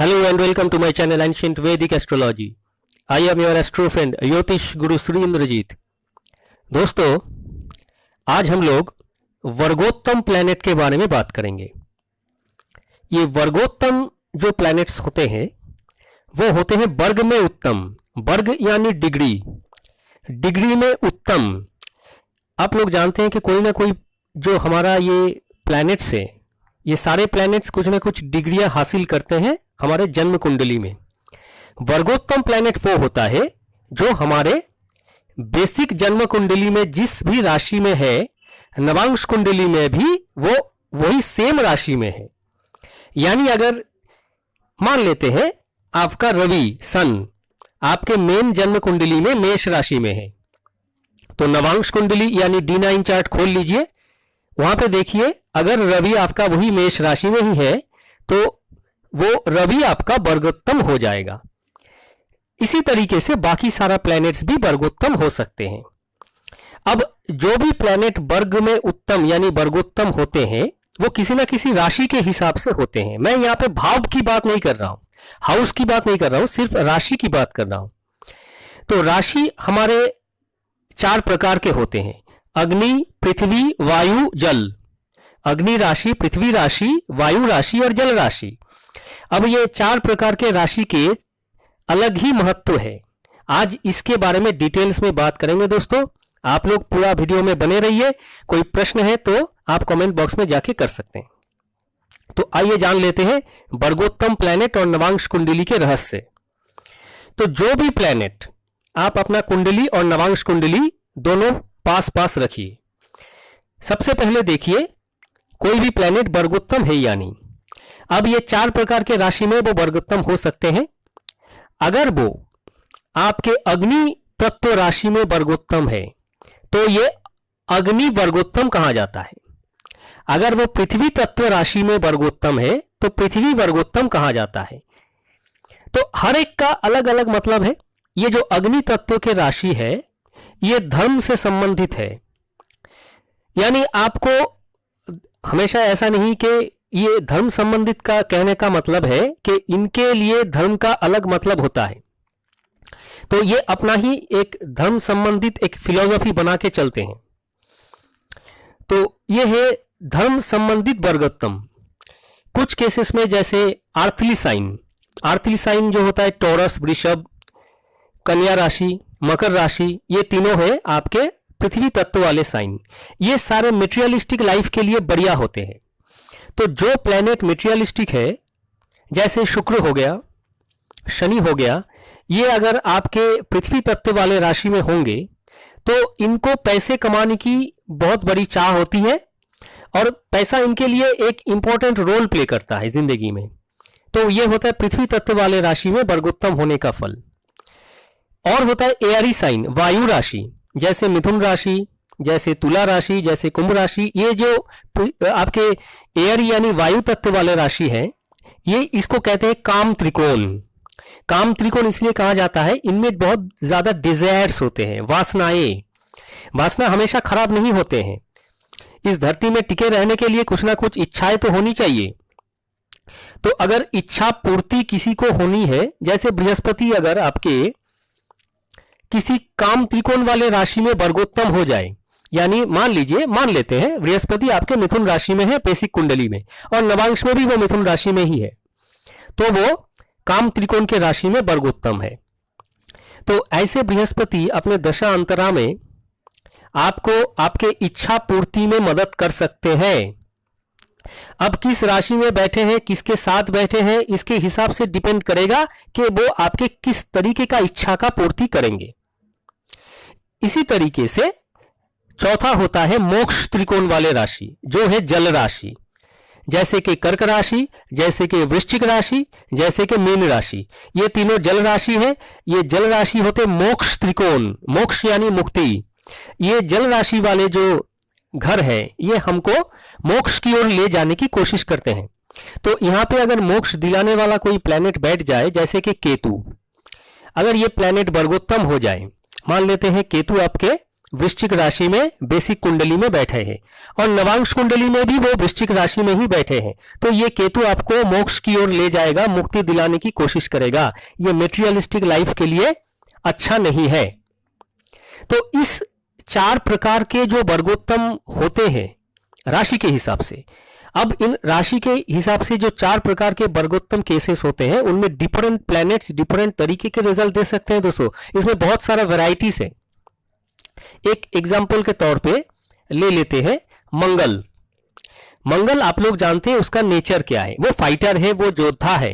Hello and welcome to my channel Ancient Vedic Astrology. I am your astro friend ज्योतिष गुरु श्री इंद्रजीत। दोस्तों, आज हम लोग वर्गोत्तम प्लैनेट के बारे में बात करेंगे। ये वर्गोत्तम जो प्लैनेट्स होते हैं वो होते हैं वर्ग में उत्तम। वर्ग यानी डिग्री, डिग्री में उत्तम। आप लोग जानते हैं कि कोई ना कोई जो हमारा ये प्लैनेट्स है, ये सारे प्लैनेट्स कुछ ना कुछ डिग्रियां हासिल करते हैं हमारे जन्म कुंडली में। वर्गोत्तम प्लैनेट वो होता है जो हमारे बेसिक जन्म कुंडली में जिस भी राशि में है, नवांश कुंडली में भी वो वही सेम राशि में है। यानी अगर मान लेते हैं आपका रवि सन आपके मेन जन्म कुंडली में मेष राशि में है, तो नवांश कुंडली यानी D9 चार्ट खोल लीजिए, वहां पे देखिए अगर रवि आपका वही मेष राशि में ही है तो वो रवि आपका वर्गोत्तम हो जाएगा। इसी तरीके से बाकी सारा प्लैनेट्स भी वर्गोत्तम हो सकते हैं। अब जो भी प्लैनेट वर्ग में उत्तम यानी वर्गोत्तम होते हैं वो किसी ना किसी राशि के हिसाब से होते हैं। मैं यहाँ पे भाव की बात नहीं कर रहा हूं, हाउस की बात नहीं कर रहा हूं, सिर्फ राशि की बात कर रहा हूं। तो राशि हमारे 4 प्रकार के होते हैं: अग्नि, पृथ्वी, वायु, जल। अग्नि राशि, पृथ्वी राशि, वायु राशि और जल राशि। अब ये 4 प्रकार के राशि के अलग ही महत्व है। आज इसके बारे में डिटेल्स में बात करेंगे। दोस्तों, आप लोग पूरा वीडियो में बने रहिए। कोई प्रश्न है तो आप कमेंट बॉक्स में जाके कर सकते हैं। तो आइए जान लेते हैं वर्गोत्तम प्लैनेट और नवांश कुंडली के रहस्य। तो जो भी प्लैनेट आप अपना कुंडली और नवांश कुंडली दोनों पास पास रखिए। सबसे पहले देखिए कोई भी प्लैनेट वर्गोत्तम है या नहीं। अब ये 4 प्रकार के राशि में वो वर्गोत्तम हो सकते हैं। अगर वो आपके अग्नि तत्व राशि में वर्गोत्तम है तो ये अग्नि वर्गोत्तम कहा जाता है। अगर वो पृथ्वी तत्व राशि में वर्गोत्तम है तो पृथ्वी वर्गोत्तम कहा जाता है। तो हर एक का अलग अलग मतलब है। ये जो अग्नि तत्व के राशि है ये धर्म से संबंधित है। यानी आपको हमेशा ऐसा नहीं कि ये धर्म संबंधित का कहने का मतलब है कि इनके लिए धर्म का अलग मतलब होता है। तो ये अपना ही एक धर्म संबंधित एक फिलॉसफी बना के चलते हैं। तो ये है धर्म संबंधित वर्गोत्तम। कुछ केसेस में जैसे आर्थली साइन जो होता है टॉरस, वृषभ, कन्या राशि, मकर राशि, ये तीनों है आपके पृथ्वी तत्व वाले साइन। ये सारे मटेरियलिस्टिक लाइफ के लिए बढ़िया होते हैं। तो जो प्लैनेट मटेरियलिस्टिक है जैसे शुक्र हो गया, शनि हो गया, ये अगर आपके पृथ्वी तत्व वाले राशि में होंगे तो इनको पैसे कमाने की बहुत बड़ी चाह होती है और पैसा इनके लिए एक इंपॉर्टेंट रोल प्ले करता है जिंदगी में। तो ये होता है पृथ्वी तत्व वाले राशि में वर्गोत्तम होने का फल। और होता है एयरी साइन, वायु राशि, जैसे मिथुन राशि, जैसे तुला राशि, जैसे कुंभ राशि। ये जो आपके एयर यानी वायु तत्व वाले राशि है ये इसको कहते हैं काम त्रिकोण। काम त्रिकोण इसलिए कहा जाता है इनमें बहुत ज्यादा डिजायर्स होते हैं, वासनाएं। वासना हमेशा खराब नहीं होते हैं। इस धरती में टिके रहने के लिए कुछ ना कुछ इच्छाएं तो होनी चाहिए। तो अगर इच्छा पूर्ति किसी को होनी है, जैसे बृहस्पति अगर आपके किसी काम त्रिकोण वाले राशि में वर्गोत्तम हो जाए, यानी मान लेते हैं बृहस्पति आपके मिथुन राशि में है बेसिक कुंडली में और नवांश में भी वो मिथुन राशि में ही है, तो वो काम त्रिकोण के राशि में वर्गोत्तम है। तो ऐसे बृहस्पति अपने दशा अंतरा में आपको आपके इच्छा पूर्ति में मदद कर सकते हैं। अब किस राशि में बैठे हैं, किसके साथ बैठे हैं, इसके हिसाब से डिपेंड करेगा कि वो आपके किस तरीके का इच्छा का पूर्ति करेंगे। इसी तरीके से चौथा होता है मोक्ष त्रिकोण वाले राशि जो है जल राशि, जैसे कि कर्क राशि, जैसे कि वृश्चिक राशि, जैसे कि मीन राशि। ये तीनों जल राशि है। ये जल राशि होते मोक्ष त्रिकोण, मोक्ष यानी मुक्ति। ये जल राशि वाले जो घर है ये हमको मोक्ष की ओर ले जाने की कोशिश करते हैं। तो यहां पे अगर मोक्ष दिलाने वाला कोई प्लैनेट बैठ जाए, जैसे कि केतु, अगर ये प्लैनेट वर्गोत्तम हो जाए, मान लेते हैं केतु आपके वृश्चिक राशि में बेसिक कुंडली में बैठे हैं और नवांश कुंडली में भी वो वृश्चिक राशि में ही बैठे हैं, तो ये केतु आपको मोक्ष की ओर ले जाएगा, मुक्ति दिलाने की कोशिश करेगा। ये मेटेरियलिस्टिक लाइफ के लिए अच्छा नहीं है। तो इस 4 प्रकार के जो वर्गोत्तम होते हैं राशि के हिसाब से, अब इन राशि के हिसाब से जो 4 प्रकार के वर्गोत्तम केसेस होते हैं उनमें डिफरेंट प्लैनेट्स डिफरेंट तरीके के रिजल्ट दे सकते हैं दोस्तों। इसमें बहुत सारा वैरायटीज है। एक एग्जाम्पल के तौर पे ले लेते हैं मंगल। मंगल आप लोग जानते हैं उसका नेचर क्या है, वो फाइटर है, वो योद्धा है,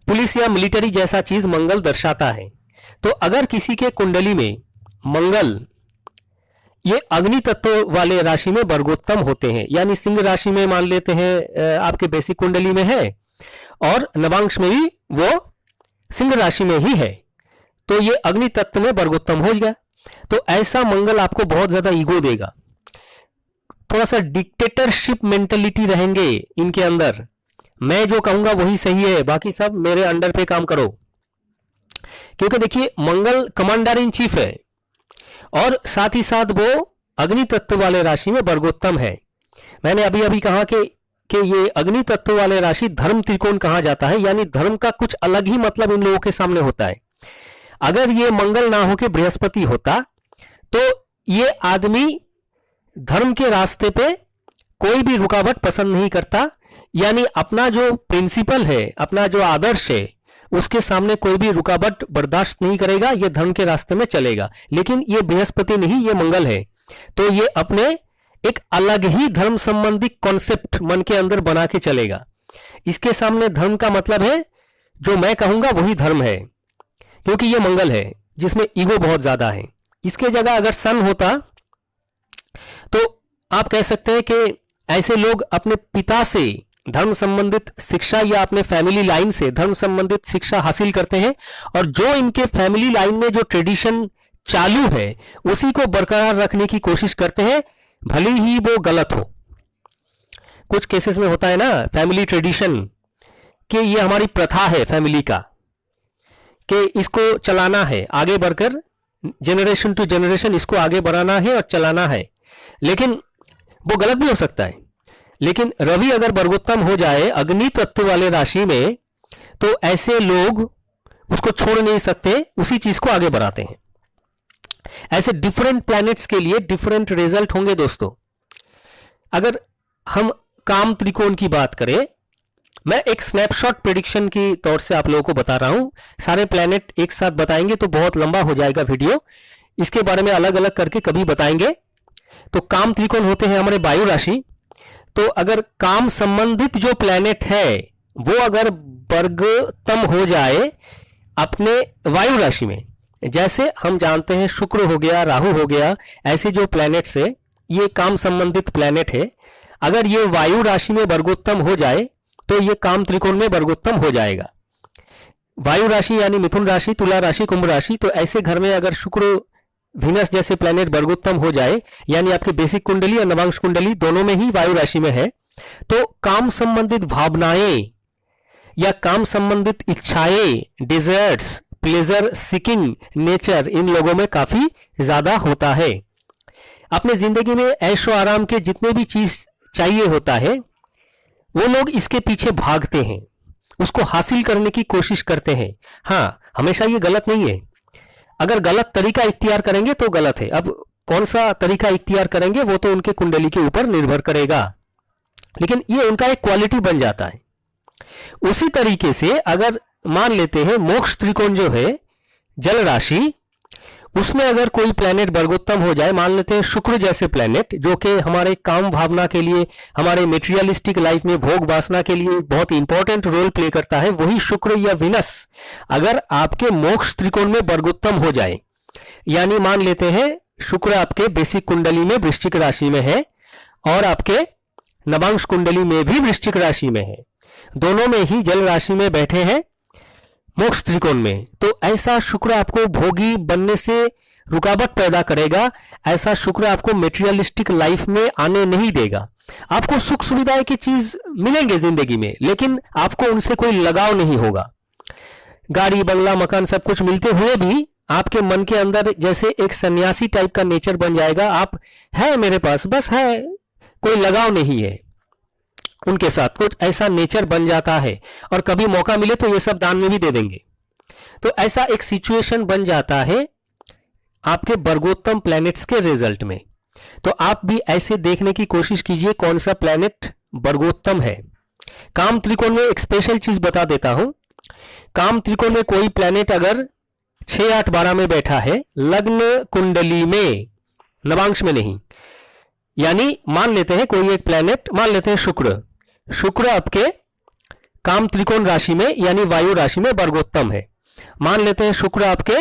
पुलिस या मिलिट्री जैसा चीज मंगल दर्शाता है। तो अगर किसी के कुंडली में मंगल ये अग्नि तत्व वाले राशि में वर्गोत्तम होते हैं, यानी सिंह राशि में मान लेते हैं आपके बेसिक कुंडली में है और नवांश में भी वो सिंह राशि में ही है, तो ये अग्नि तत्व में वर्गोत्तम हो गया। तो ऐसा मंगल आपको बहुत ज्यादा ईगो देगा, थोड़ा सा डिक्टेटरशिप मेंटेलिटी रहेंगे इनके अंदर, मैं जो कहूंगा वही सही है, बाकी सब मेरे अंडर पे काम करो। क्योंकि देखिए मंगल कमांडर इन चीफ है और साथ ही साथ वो अग्नि तत्व वाले राशि में वर्गोत्तम है। मैंने अभी अभी कहा कि ये अग्नि तत्व वाले राशि धर्म त्रिकोण कहा जाता है, यानी धर्म का कुछ अलग ही मतलब इन लोगों के सामने होता है। अगर ये मंगल ना होके बृहस्पति होता तो ये आदमी धर्म के रास्ते पे कोई भी रुकावट पसंद नहीं करता, यानी अपना जो प्रिंसिपल है, अपना जो आदर्श है, उसके सामने कोई भी रुकावट बर्दाश्त नहीं करेगा, ये धर्म के रास्ते में चलेगा। लेकिन ये बृहस्पति नहीं, ये मंगल है, तो ये अपने एक अलग ही धर्म संबंधी कॉन्सेप्ट मन के अंदर बना के चलेगा। इसके सामने धर्म का मतलब है जो मैं कहूंगा वही धर्म है, क्योंकि ये मंगल है जिसमें ईगो बहुत ज्यादा है। इसके जगह अगर सन होता तो आप कह सकते हैं कि ऐसे लोग अपने पिता से धर्म संबंधित शिक्षा या अपने फैमिली लाइन से धर्म संबंधित शिक्षा हासिल करते हैं और जो इनके फैमिली लाइन में जो ट्रेडिशन चालू है उसी को बरकरार रखने की कोशिश करते हैं, भले ही वो गलत हो। कुछ केसेस में होता है ना फैमिली ट्रेडिशन कि ये हमारी प्रथा है फैमिली का, कि इसको चलाना है, आगे बढ़कर जनरेशन टू जनरेशन इसको आगे बढ़ाना है और चलाना है, लेकिन वो गलत भी हो सकता है। लेकिन रवि अगर वर्गोत्तम हो जाए अग्नि तत्व वाले राशि में तो ऐसे लोग उसको छोड़ नहीं सकते, उसी चीज को आगे बढ़ाते हैं। ऐसे डिफरेंट प्लैनेट्स के लिए डिफरेंट रिजल्ट होंगे दोस्तों। अगर हम काम त्रिकोण की बात करें, मैं एक स्नैपशॉट प्रेडिक्शन की तौर से आप लोगों को बता रहा हूं, सारे प्लैनेट एक साथ बताएंगे तो बहुत लंबा हो जाएगा वीडियो, इसके बारे में अलग अलग करके कभी बताएंगे। तो काम त्रिकोण होते हैं हमारे वायु राशि, तो अगर काम संबंधित जो प्लैनेट है वो अगर वर्गोत्तम हो जाए अपने वायु राशि में, जैसे हम जानते हैं शुक्र हो गया, राहु हो गया, ऐसे जो प्लैनेट्स है ये काम संबंधित प्लैनेट है, अगर ये वायु राशि में वर्गोत्तम हो जाए तो ये काम त्रिकोण में वर्गोत्तम हो जाएगा। वायु राशि यानी मिथुन राशि, तुला राशि, कुंभ राशि, तो ऐसे घर में अगर शुक्र वीनस जैसे प्लैनेट वर्गोत्तम हो जाए, यानी आपके बेसिक कुंडली और नवांश कुंडली दोनों में ही वायु राशि में है, तो काम संबंधित भावनाएं या काम संबंधित इच्छाएं, desires, pleasure seeking nature in लोगों में काफी ज्यादा होता है। अपने जिंदगी में ऐशो आराम के जितने भी चीज चाहिए होता है वो लोग इसके पीछे भागते हैं, उसको हासिल करने की कोशिश करते हैं। हाँ, हमेशा ये गलत नहीं है, अगर गलत तरीका इख्तियार करेंगे तो गलत है। अब कौन सा तरीका इख्तियार करेंगे वो तो उनके कुंडली के ऊपर निर्भर करेगा, लेकिन ये उनका एक क्वालिटी बन जाता है। उसी तरीके से अगर मान लेते हैं मोक्ष त्रिकोण जो है जल राशि, उसमें अगर कोई प्लैनेट वर्गोत्तम हो जाए, मान लेते हैं शुक्र जैसे प्लैनेट जो कि हमारे काम भावना के लिए, हमारे मेटेरियलिस्टिक लाइफ में भोग वासना के लिए बहुत इंपॉर्टेंट रोल प्ले करता है, वही शुक्र या विनस अगर आपके मोक्ष त्रिकोण में वर्गोत्तम हो जाए, यानी मान लेते हैं शुक्र आपके बेसिक कुंडली में वृश्चिक राशि में है और आपके नवांश कुंडली में भी वृश्चिक राशि में है, दोनों में ही जल राशि में बैठे हैं मोक्ष त्रिकोण में, तो ऐसा शुक्र आपको भोगी बनने से रुकावट पैदा करेगा। ऐसा शुक्र आपको मेटेरियलिस्टिक लाइफ में आने नहीं देगा। आपको सुख सुविधाएं की चीज मिलेंगे जिंदगी में, लेकिन आपको उनसे कोई लगाव नहीं होगा। गाड़ी बंगला मकान सब कुछ मिलते हुए भी आपके मन के अंदर जैसे एक सन्यासी टाइप का नेचर बन जाएगा। आप है मेरे पास, बस है, कोई लगाव नहीं है उनके साथ, कुछ ऐसा नेचर बन जाता है। और कभी मौका मिले तो ये सब दान में भी दे देंगे। तो ऐसा एक सिचुएशन बन जाता है आपके वर्गोत्तम प्लैनेट्स के रिजल्ट में। तो आप भी ऐसे देखने की कोशिश कीजिए कौन सा प्लैनेट वर्गोत्तम है। काम त्रिकोण में एक स्पेशल चीज बता देता हूं। काम त्रिकोण में कोई प्लैनेट अगर 6, 8, 12 में बैठा है, लग्न कुंडली में, नवांश में नहीं, यानी मान लेते हैं कोई एक प्लैनेट, मान लेते हैं शुक्र आपके काम त्रिकोण राशि में यानी वायु राशि में वर्गोत्तम है। मान लेते हैं शुक्र आपके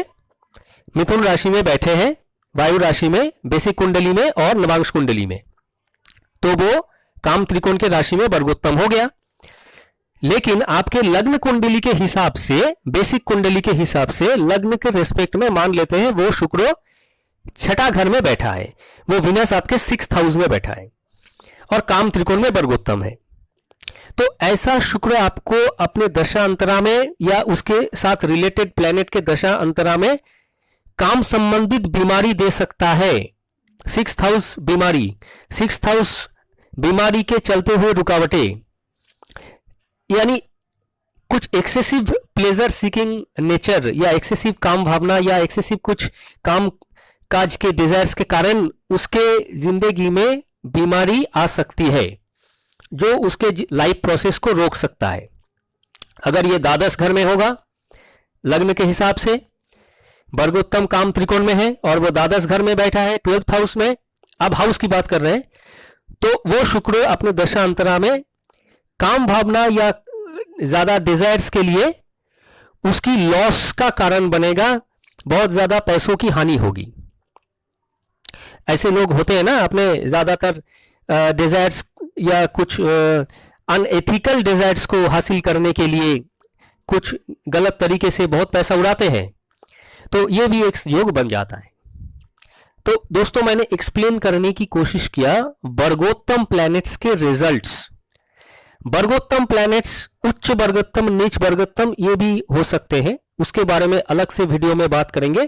मिथुन राशि में बैठे हैं, वायु राशि में, बेसिक कुंडली में और नवांश कुंडली में, तो वो काम त्रिकोण के राशि में वर्गोत्तम हो गया। लेकिन आपके लग्न कुंडली के हिसाब से, बेसिक कुंडली के हिसाब से, लग्न के रेस्पेक्ट में मान लेते हैं वो शुक्र 6ठा घर में बैठा है, वो विनस आपके 6th हाउस में बैठा है और काम त्रिकोण में वर्गोत्तम है। तो ऐसा शुक्र आपको अपने दशा अंतरा में या उसके साथ रिलेटेड प्लैनेट के दशा अंतरा में काम संबंधित बीमारी दे सकता है। 6th हाउस बीमारी, 6th हाउस बीमारी के चलते हुए रुकावटें, यानी कुछ एक्सेसिव प्लेजर सीकिंग नेचर या एक्सेसिव काम भावना या एक्सेसिव कुछ काम काज के डिजायर्स के कारण उसके जिंदगी में बीमारी आ सकती है जो उसके लाइफ प्रोसेस को रोक सकता है। अगर ये द्वादश घर में होगा लग्न के हिसाब से, वर्गोत्तम काम त्रिकोण में है और वो द्वादश घर में बैठा है 12th हाउस में, अब हाउस की बात कर रहे हैं, तो वो शुक्र अपने दशा अंतरा में काम भावना या ज्यादा डिजायर्स के लिए उसकी लॉस का कारण बनेगा, बहुत ज्यादा पैसों की हानि होगी। ऐसे लोग होते हैं ना, अपने ज्यादातर डिजायर्स या कुछ अनएथिकल डिजायर्स को हासिल करने के लिए कुछ गलत तरीके से बहुत पैसा उड़ाते हैं, तो ये भी एक योग बन जाता है। तो दोस्तों मैंने एक्सप्लेन करने की कोशिश किया वर्गोत्तम प्लैनेट्स के रिजल्ट्स। वर्गोत्तम प्लैनेट्स उच्च वर्गोत्तम, नीच वर्गोत्तम ये भी हो सकते हैं, उसके बारे में अलग से वीडियो में बात करेंगे।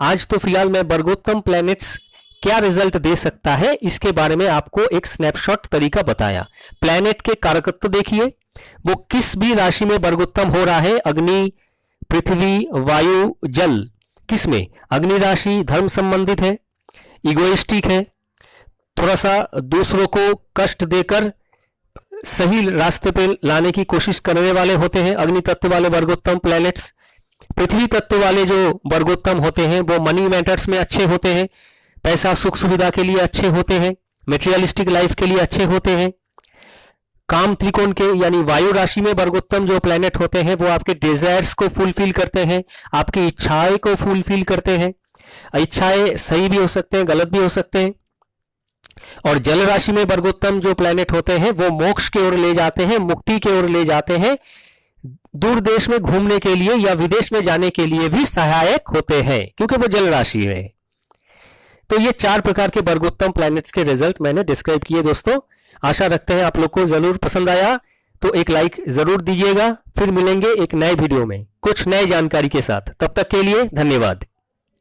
आज तो फिलहाल मैं वर्गोत्तम प्लैनेट्स क्या रिजल्ट दे सकता है इसके बारे में आपको एक स्नैपशॉट तरीका बताया। प्लैनेट के कारकत्व देखिए, वो किस भी राशि में वर्गोत्तम हो रहा है, अग्नि, पृथ्वी, वायु, जल, किस में? अग्नि राशि धर्म संबंधित है, इगोइस्टिक है, थोड़ा सा दूसरों को कष्ट देकर सही रास्ते पे लाने की कोशिश करने वाले होते हैं अग्नि तत्व वाले वर्गोत्तम प्लैनेट्स। पृथ्वी तत्व वाले जो वर्गोत्तम होते हैं वो मनी मैटर्स में अच्छे होते हैं, पैसा सुख सुविधा के लिए अच्छे होते हैं, मेटेरियलिस्टिक लाइफ के लिए अच्छे होते हैं। काम त्रिकोण के यानी वायु राशि में वर्गोत्तम जो प्लैनेट होते हैं वो आपके डिजायर्स को फुलफिल करते हैं, आपकी इच्छाएं को फुलफिल करते हैं। इच्छाएं सही भी हो सकते हैं, गलत भी हो सकते हैं। और जल राशि में वर्गोत्तम जो प्लैनेट होते हैं वो मोक्ष की ओर ले जाते हैं, मुक्ति की ओर ले जाते हैं, दूर देश में घूमने के लिए या विदेश में जाने के लिए भी सहायक होते हैं क्योंकि वो जल राशि है। तो ये 4 प्रकार के वर्गोत्तम प्लैनेट्स के रिजल्ट मैंने डिस्क्राइब किए दोस्तों। आशा रखते हैं आप लोग को जरूर पसंद आया, तो एक लाइक जरूर दीजिएगा। फिर मिलेंगे एक नए वीडियो में कुछ नई जानकारी के साथ, तब तक के लिए धन्यवाद।